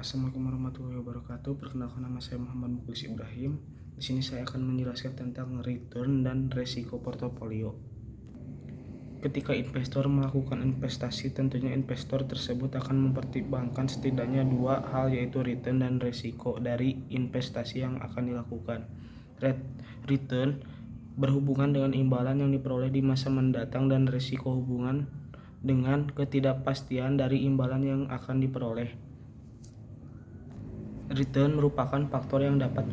Assalamualaikum warahmatullahi wabarakatuh. Perkenalkan, nama saya Muhammad Muklis Ibrahim. Di sini saya akan menjelaskan tentang return dan resiko portofolio. Ketika investor melakukan investasi, tentunya investor tersebut akan mempertimbangkan setidaknya dua hal, yaitu return dan resiko dari investasi yang akan dilakukan. Return berhubungan dengan imbalan yang diperoleh di masa mendatang, dan resiko hubungan dengan ketidakpastian dari imbalan yang akan diperoleh. Return merupakan faktor yang dapat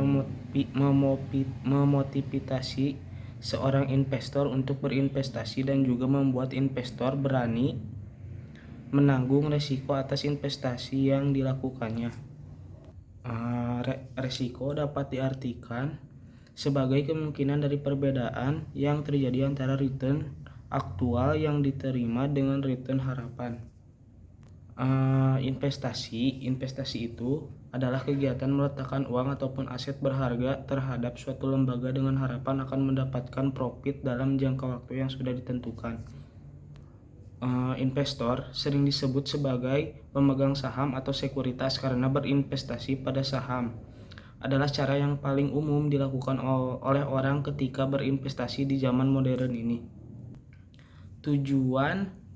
memotivasi seorang investor untuk berinvestasi dan juga membuat investor berani menanggung resiko atas investasi yang dilakukannya. Resiko dapat diartikan sebagai kemungkinan dari perbedaan yang terjadi antara return aktual yang diterima dengan return harapan. Investasi itu adalah kegiatan meletakkan uang ataupun aset berharga terhadap suatu lembaga dengan harapan akan mendapatkan profit dalam jangka waktu yang sudah ditentukan. Investor sering disebut sebagai pemegang saham atau sekuritas karena berinvestasi pada saham adalah cara yang paling umum dilakukan oleh orang ketika berinvestasi di zaman modern ini. Tujuan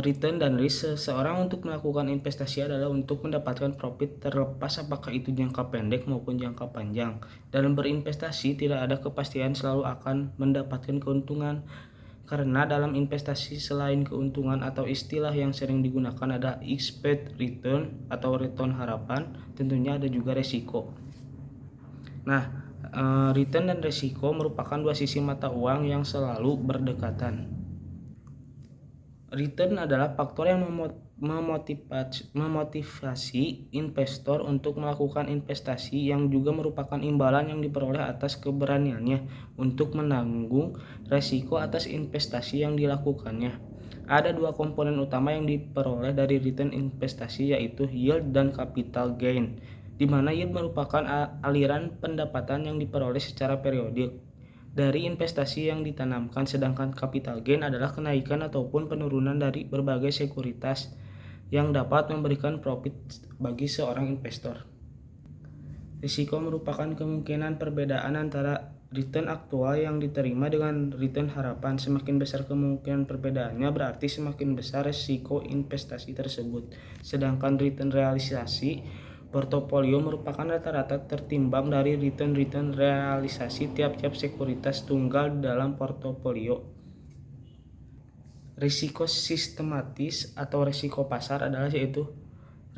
return dan risk seseorang untuk melakukan investasi adalah untuk mendapatkan profit, terlepas apakah itu jangka pendek maupun jangka panjang. Dalam berinvestasi tidak ada kepastian selalu akan mendapatkan keuntungan, karena dalam investasi selain keuntungan atau istilah yang sering digunakan ada expected return atau return harapan, tentunya ada juga resiko. Return dan resiko merupakan dua sisi mata uang yang selalu berdekatan. Return adalah faktor yang memotivasi investor untuk melakukan investasi, yang juga merupakan imbalan yang diperoleh atas keberaniannya untuk menanggung resiko atas investasi yang dilakukannya. Ada dua komponen utama yang diperoleh dari return investasi, yaitu yield dan capital gain, di mana yield merupakan aliran pendapatan yang diperoleh secara periodik dari investasi yang ditanamkan, sedangkan capital gain adalah kenaikan ataupun penurunan dari berbagai sekuritas yang dapat memberikan profit bagi seorang investor. Risiko merupakan kemungkinan perbedaan antara return aktual yang diterima dengan return harapan. Semakin besar kemungkinan perbedaannya, berarti semakin besar risiko investasi tersebut. Sedangkan return realisasi portofolio merupakan rata-rata tertimbang dari return realisasi tiap-tiap sekuritas tunggal dalam portofolio. Risiko sistematis atau risiko pasar adalah yaitu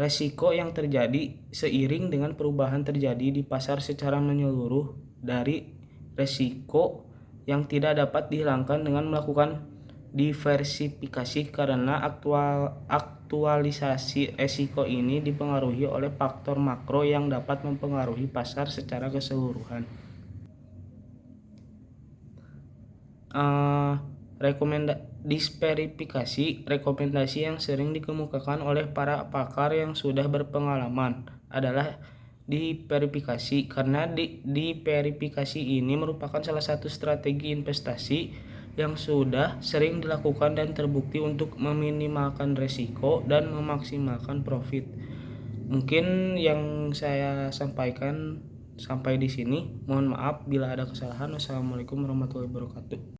risiko yang terjadi seiring dengan perubahan terjadi di pasar secara menyeluruh dari risiko yang tidak dapat dihilangkan dengan melakukan diversifikasi, karena aktualisasi risiko ini dipengaruhi oleh faktor makro yang dapat mempengaruhi pasar secara keseluruhan. Rekomendasi yang sering dikemukakan oleh para pakar yang sudah berpengalaman adalah diverifikasi, karena diverifikasi ini merupakan salah satu strategi investasi yang sudah sering dilakukan dan terbukti untuk meminimalkan risiko dan memaksimalkan profit. Mungkin yang saya sampaikan sampai di sini. Mohon maaf bila ada kesalahan. Wassalamualaikum warahmatullahi wabarakatuh.